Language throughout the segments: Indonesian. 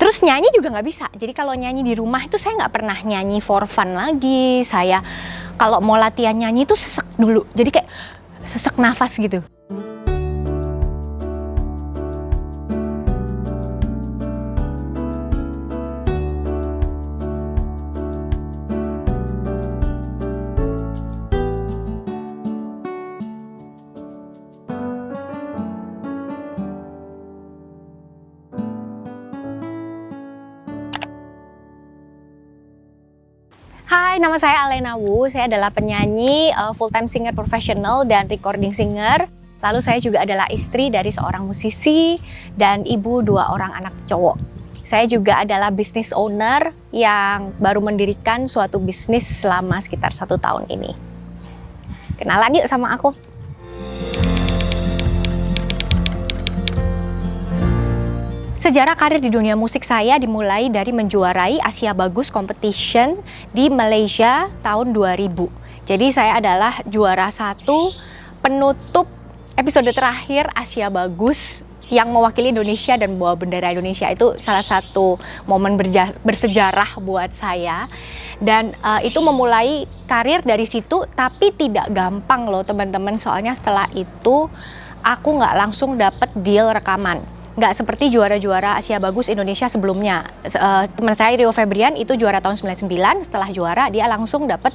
Terus nyanyi juga nggak bisa. Jadi kalau nyanyi di rumah itu saya nggak pernah nyanyi for fun lagi. Saya kalau mau latihan nyanyi itu sesek dulu. Jadi kayak sesek nafas gitu. Hai, nama saya Alena Wu. Saya adalah penyanyi, full-time singer profesional dan recording singer. Lalu saya juga adalah istri dari seorang musisi dan ibu 2 orang anak cowok. Saya juga adalah business owner yang baru mendirikan suatu bisnis selama sekitar 1 tahun ini. Kenalan yuk sama aku. Sejarah karir di dunia musik saya dimulai dari menjuarai Asia Bagus Competition di Malaysia tahun 2000. Jadi saya adalah juara 1 penutup episode terakhir Asia Bagus yang mewakili Indonesia dan bawa bendera Indonesia. Itu salah satu momen bersejarah buat saya. Dan itu memulai karir dari situ, tapi tidak gampang loh teman-teman. Soalnya setelah itu aku nggak langsung dapet deal rekaman. Nggak seperti juara-juara Asia Bagus Indonesia sebelumnya. Teman saya Rio Febrian itu juara tahun 99, setelah juara dia langsung dapat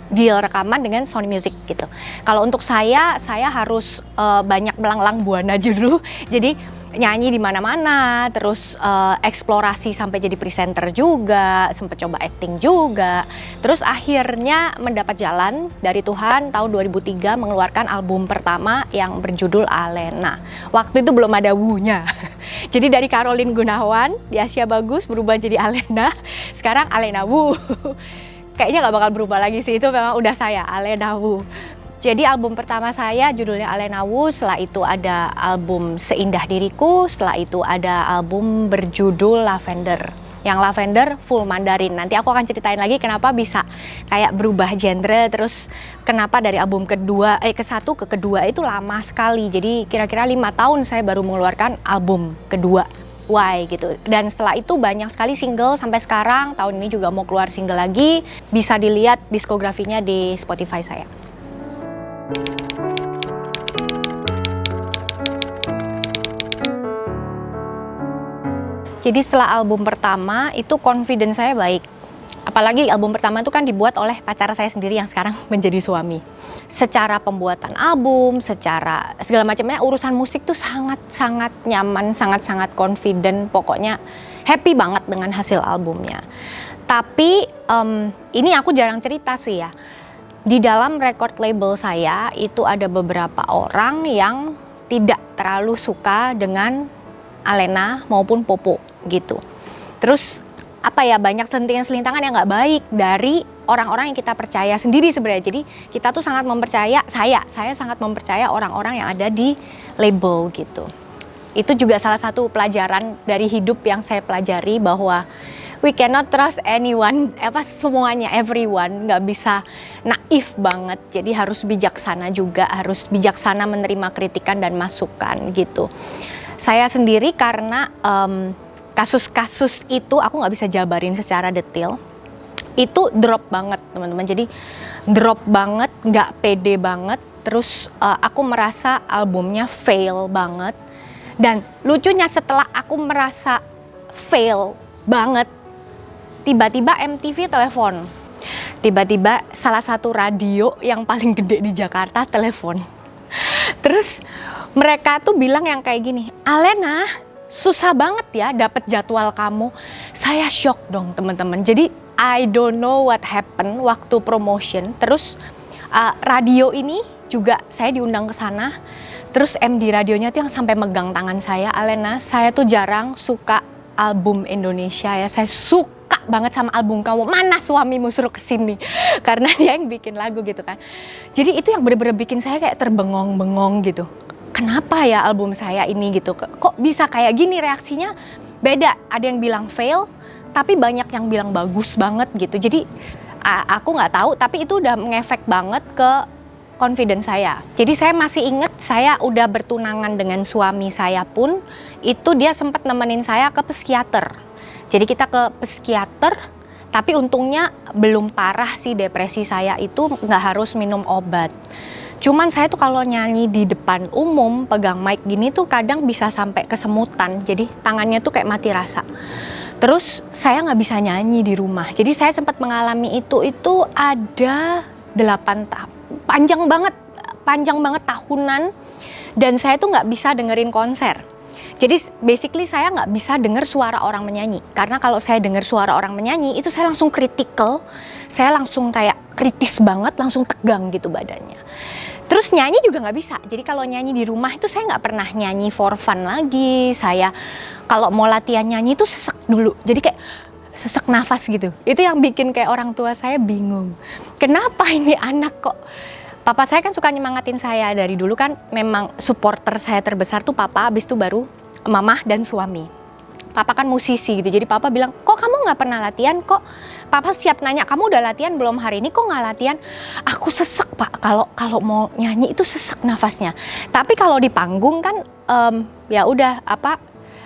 deal rekaman dengan Sony Music gitu. Kalau untuk saya harus banyak melanglang buana dulu. Jadi nyanyi di mana-mana, terus eksplorasi sampai jadi presenter juga, sempat coba acting juga. Terus akhirnya mendapat jalan dari Tuhan tahun 2003 mengeluarkan album pertama yang berjudul Alena. Waktu itu belum ada Wu-nya. Jadi dari Caroline Gunawan di Asia Bagus berubah jadi Alena, sekarang Alena Wu. Kayaknya nggak bakal berubah lagi sih, itu memang udah saya, Alena Wu. Jadi album pertama saya judulnya Alena Wu, setelah itu ada album Seindah Diriku, setelah itu ada album berjudul Lavender. Yang Lavender full Mandarin. Nanti aku akan ceritain lagi kenapa bisa kayak berubah genre, terus kenapa dari album ke-1 ke kedua itu lama sekali. Jadi kira-kira 5 tahun saya baru mengeluarkan album kedua. Why gitu. Dan setelah itu banyak sekali single sampai sekarang. Tahun ini juga mau keluar single lagi. Bisa dilihat diskografinya di Spotify saya. Jadi setelah album pertama itu confidence saya baik. Apalagi album pertama itu kan dibuat oleh pacar saya sendiri yang sekarang menjadi suami. Secara pembuatan album, secara segala macamnya urusan musik tuh sangat-sangat nyaman, sangat-sangat confident. Pokoknya happy banget dengan hasil albumnya. Tapi ini aku jarang cerita sih ya. Di dalam record label saya itu ada beberapa orang yang tidak terlalu suka dengan Alena maupun Popo gitu. Terus banyak sentilan-selintangan yang nggak baik dari orang-orang yang kita percaya sendiri sebenarnya. Jadi kita tuh sangat mempercaya, saya sangat mempercaya orang-orang yang ada di label gitu. Itu juga salah satu pelajaran dari hidup yang saya pelajari bahwa we cannot trust anyone, semuanya, everyone, nggak bisa naif banget. Jadi harus bijaksana juga, harus bijaksana menerima kritikan dan masukan gitu. Saya sendiri karena kasus-kasus itu aku nggak bisa jabarin secara detail. Itu drop banget teman-teman. Jadi drop banget, nggak pede banget. Terus aku merasa albumnya fail banget. Dan lucunya setelah aku merasa fail banget, tiba-tiba MTV telepon. Tiba-tiba salah satu radio yang paling gede di Jakarta telepon. Terus mereka tuh bilang yang kayak gini, Alena, susah banget ya dapet jadwal kamu. Saya shock dong teman-teman. Jadi I don't know what happened waktu promotion. Terus radio ini juga saya diundang ke sana. Terus MD radionya tuh yang sampai megang tangan saya, Alena, saya tuh jarang suka album Indonesia ya. Saya suka banget sama album kamu. Mana suamimu suruh kesini? Karena dia yang bikin lagu gitu kan. Jadi itu yang bener-bener bikin saya kayak terbengong-bengong gitu. Kenapa ya album saya ini gitu? Kok bisa kayak gini reaksinya? Beda, ada yang bilang fail, tapi banyak yang bilang bagus banget gitu. Jadi aku nggak tahu, tapi itu udah ngefek banget ke confidence saya. Jadi saya masih ingat saya udah bertunangan dengan suami saya pun, itu dia sempat nemenin saya ke psikiater. Jadi kita ke psikiater, tapi untungnya belum parah sih depresi saya itu, nggak harus minum obat. Cuman saya tuh kalau nyanyi di depan umum, pegang mic gini tuh kadang bisa sampai kesemutan. Jadi tangannya tuh kayak mati rasa. Terus saya nggak bisa nyanyi di rumah. Jadi saya sempat mengalami itu ada 8 tahun. Panjang banget tahunan. Dan saya tuh nggak bisa dengerin konser. Jadi basically saya nggak bisa denger suara orang menyanyi. Karena kalau saya denger suara orang menyanyi, itu saya langsung kritikal. Saya langsung kayak kritis banget, langsung tegang gitu badannya. Terus nyanyi juga nggak bisa. Jadi kalau nyanyi di rumah itu saya nggak pernah nyanyi for fun lagi. Saya kalau mau latihan nyanyi itu sesek dulu. Jadi kayak sesek nafas gitu. Itu yang bikin kayak orang tua saya bingung. Kenapa ini anak kok? Papa saya kan suka nyemangatin saya dari dulu kan. Memang supporter saya terbesar tuh papa, habis itu baru mama dan suami. Papa kan musisi gitu, jadi papa bilang, kok kamu nggak pernah latihan kok? Papa siap nanya, kamu udah latihan belum hari ini? Kok nggak latihan? Aku sesek pak, kalau mau nyanyi itu sesek nafasnya. Tapi kalau di panggung kan ya udah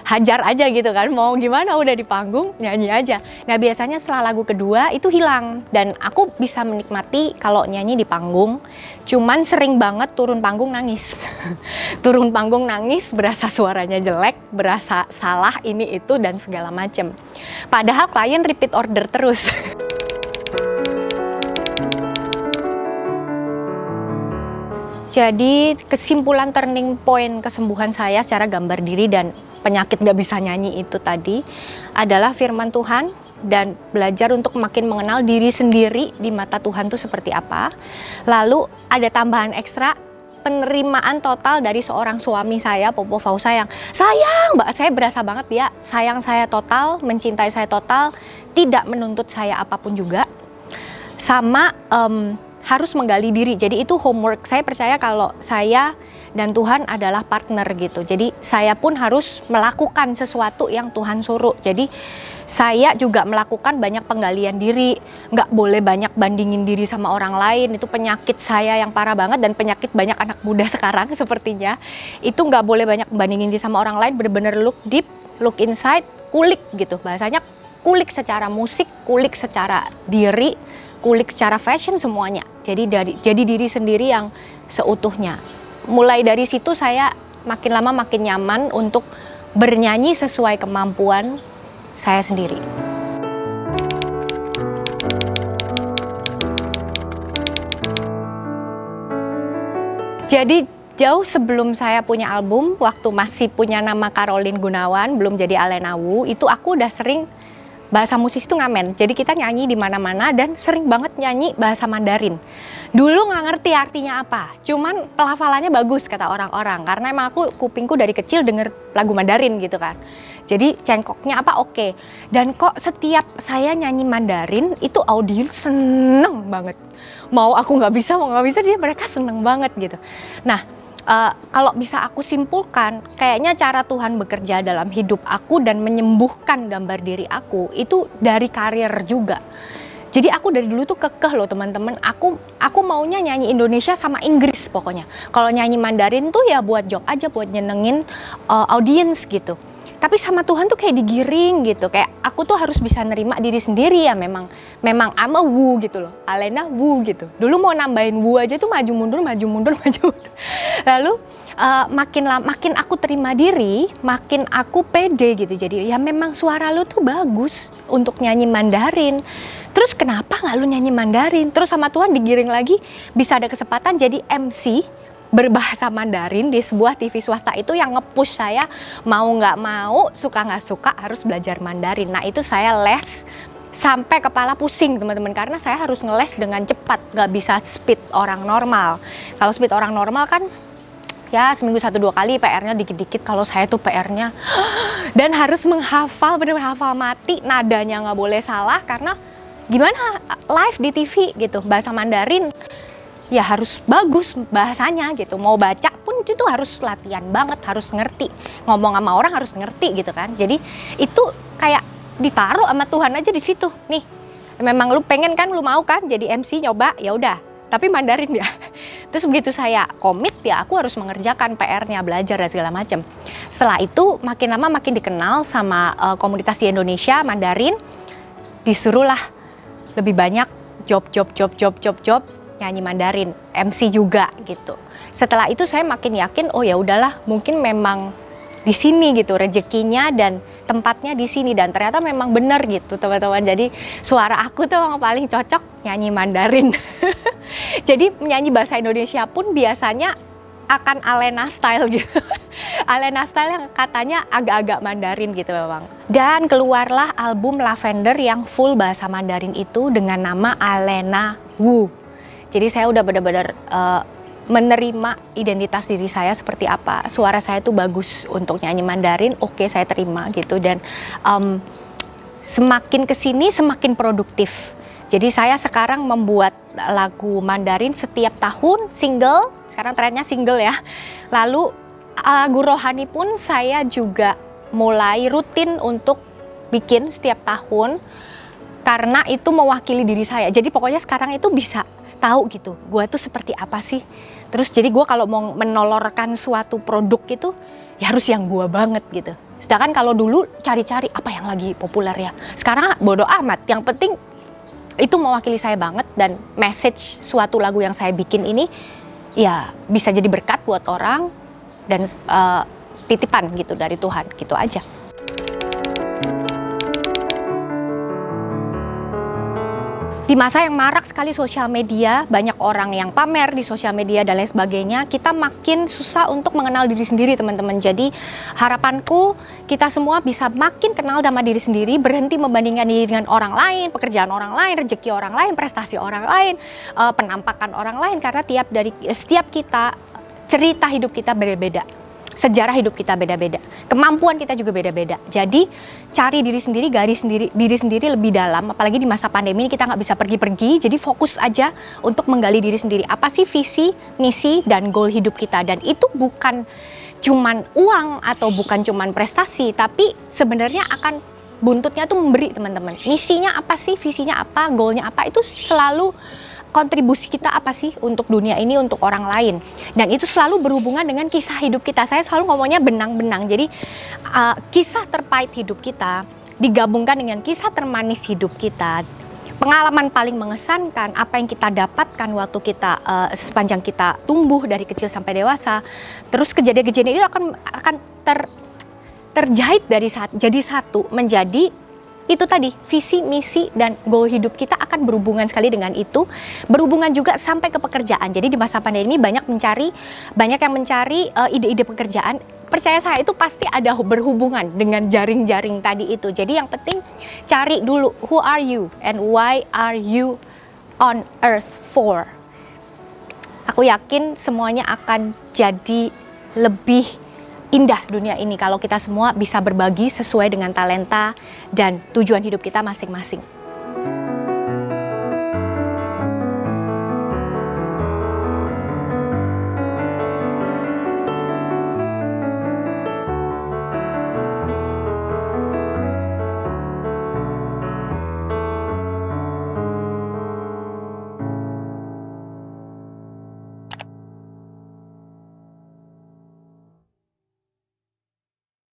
hajar aja gitu kan, mau gimana udah di panggung nyanyi aja. Nah biasanya setelah lagu kedua itu hilang dan aku bisa menikmati kalau nyanyi di panggung. Cuman sering banget turun panggung nangis. Turun panggung nangis, berasa suaranya jelek, berasa salah ini itu dan segala macem. Padahal klien repeat order terus. Jadi kesimpulan turning point kesembuhan saya secara gambar diri dan penyakit gak bisa nyanyi itu tadi adalah firman Tuhan dan belajar untuk makin mengenal diri sendiri di mata Tuhan itu seperti apa. Lalu ada tambahan ekstra, penerimaan total dari seorang suami saya, Popo Fausa, yang sayang mbak, saya berasa banget dia sayang saya total, mencintai saya total, tidak menuntut saya apapun juga, sama harus menggali diri. Jadi itu homework. Saya percaya kalau saya dan Tuhan adalah partner gitu. Jadi saya pun harus melakukan sesuatu yang Tuhan suruh. Jadi saya juga melakukan banyak penggalian diri. Nggak boleh banyak bandingin diri sama orang lain. Itu penyakit saya yang parah banget dan penyakit banyak anak muda sekarang sepertinya. Itu nggak boleh banyak bandingin diri sama orang lain. Bener-bener look deep, look inside, kulik gitu. Bahasanya kulik secara musik, kulik secara diri, kulik secara fashion, semuanya. Jadi diri sendiri yang seutuhnya. Mulai dari situ saya makin lama makin nyaman untuk bernyanyi sesuai kemampuan saya sendiri. Jadi jauh sebelum saya punya album, waktu masih punya nama Caroline Gunawan, belum jadi Alena Wu, itu aku udah sering bahasa musisi itu ngamen. Jadi kita nyanyi di mana-mana dan sering banget nyanyi bahasa Mandarin. Dulu nggak ngerti artinya apa, cuman pelafalannya bagus kata orang-orang. Karena emang aku kupingku dari kecil denger lagu Mandarin gitu kan. Jadi cengkoknya apa oke. Dan kok setiap saya nyanyi Mandarin itu audiens seneng banget. Mau aku nggak bisa, mau nggak bisa, mereka seneng banget gitu. Nah, kalau bisa aku simpulkan, kayaknya cara Tuhan bekerja dalam hidup aku dan menyembuhkan gambar diri aku itu dari karir juga. Jadi aku dari dulu tuh kekeh loh teman-teman, aku maunya nyanyi Indonesia sama Inggris pokoknya. Kalau nyanyi Mandarin tuh ya buat job aja, buat nyenengin audiens gitu. Tapi sama Tuhan tuh kayak digiring gitu, kayak aku tuh harus bisa nerima diri sendiri ya, memang I'm a Wu gitu loh, Alena Wu gitu. Dulu mau nambahin Wu aja tuh maju mundur. Lalu makin aku terima diri, makin aku pede gitu. Jadi ya memang suara lu tuh bagus untuk nyanyi Mandarin. Terus kenapa nggak lu nyanyi Mandarin? Terus sama Tuhan digiring lagi, bisa ada kesempatan jadi MC berbahasa Mandarin di sebuah TV swasta itu yang nge-push saya mau nggak mau, suka nggak suka harus belajar Mandarin. Nah itu saya les sampai kepala pusing teman-teman, karena saya harus ngeles dengan cepat, nggak bisa speed orang normal. Kalau speed orang normal kan ya seminggu 1-2 kali, PR-nya dikit-dikit. Kalau saya tuh PR-nya dan harus menghafal, benar-benar hafal mati, nadanya nggak boleh salah, karena gimana live di TV gitu, bahasa Mandarin ya harus bagus bahasanya gitu. Mau baca pun itu harus latihan banget, harus ngerti. Ngomong sama orang harus ngerti gitu kan. Jadi itu kayak ditaruh sama Tuhan aja di situ. Nih, memang lu pengen kan, lu mau kan jadi MC nyoba, ya udah tapi Mandarin ya. Terus begitu saya komit ya aku harus mengerjakan PR-nya, belajar dan segala macam. Setelah itu makin lama makin dikenal sama komunitas di Indonesia Mandarin, disuruhlah lebih banyak job nyanyi Mandarin, MC juga gitu. Setelah itu saya makin yakin, oh ya udahlah, mungkin memang di sini gitu rezekinya dan tempatnya di sini, dan ternyata memang benar gitu teman-teman. Jadi suara aku tuh yang paling cocok nyanyi Mandarin. Jadi menyanyi bahasa Indonesia pun biasanya akan Alena style gitu. Alena style yang katanya agak-agak Mandarin gitu memang. Dan keluarlah album Lavender yang full bahasa Mandarin itu dengan nama Alena Wu. Jadi saya udah benar-benar menerima identitas diri saya seperti apa. Suara saya tuh bagus untuk nyanyi Mandarin, oke saya terima gitu. Dan semakin kesini semakin produktif. Jadi saya sekarang membuat lagu Mandarin setiap tahun, single, sekarang trennya single ya. Lalu lagu rohani pun saya juga mulai rutin untuk bikin setiap tahun, karena itu mewakili diri saya. Jadi pokoknya sekarang itu bisa tahu gitu, gue tuh seperti apa sih. Terus jadi gue kalau mau menolorkan suatu produk itu ya harus yang gue banget gitu. Sedangkan kalau dulu cari-cari apa yang lagi populer ya, sekarang bodo amat, yang penting itu mewakili saya banget. Dan message suatu lagu yang saya bikin ini ya bisa jadi berkat buat orang dan titipan gitu dari Tuhan, gitu aja. Di masa yang marak sekali sosial media, banyak orang yang pamer di sosial media dan lain sebagainya, kita makin susah untuk mengenal diri sendiri teman-teman. Jadi harapanku kita semua bisa makin kenal sama diri sendiri, berhenti membandingkan diri dengan orang lain, pekerjaan orang lain, rezeki orang lain, prestasi orang lain, penampakan orang lain, karena setiap kita, cerita hidup kita beda-beda. Sejarah hidup kita beda-beda, kemampuan kita juga beda-beda. Jadi cari diri sendiri, diri sendiri lebih dalam. Apalagi di masa pandemi ini kita nggak bisa pergi-pergi, jadi fokus aja untuk menggali diri sendiri. Apa sih visi, misi, dan goal hidup kita? Dan itu bukan cuman uang atau bukan cuman prestasi, tapi sebenarnya akan buntutnya tuh memberi teman-teman. Misinya apa sih, visinya apa, goalnya apa, itu selalu kontribusi kita apa sih untuk dunia ini, untuk orang lain. Dan itu selalu berhubungan dengan kisah hidup kita. Saya selalu ngomongnya benang-benang. Jadi kisah terpahit hidup kita digabungkan dengan kisah termanis hidup kita. Pengalaman paling mengesankan, apa yang kita dapatkan waktu kita sepanjang kita tumbuh dari kecil sampai dewasa. Terus kejadian-kejadian itu akan terjahit jadi satu, menjadi itu tadi, visi, misi, dan goal hidup kita akan berhubungan sekali dengan itu. Berhubungan juga sampai ke pekerjaan. Jadi di masa pandemi banyak yang mencari ide-ide pekerjaan. Percaya saya itu pasti ada berhubungan dengan jaring-jaring tadi itu. Jadi yang penting cari dulu, who are you and why are you on earth for? Aku yakin semuanya akan jadi lebih indah dunia ini kalau kita semua bisa berbagi sesuai dengan talenta dan tujuan hidup kita masing-masing.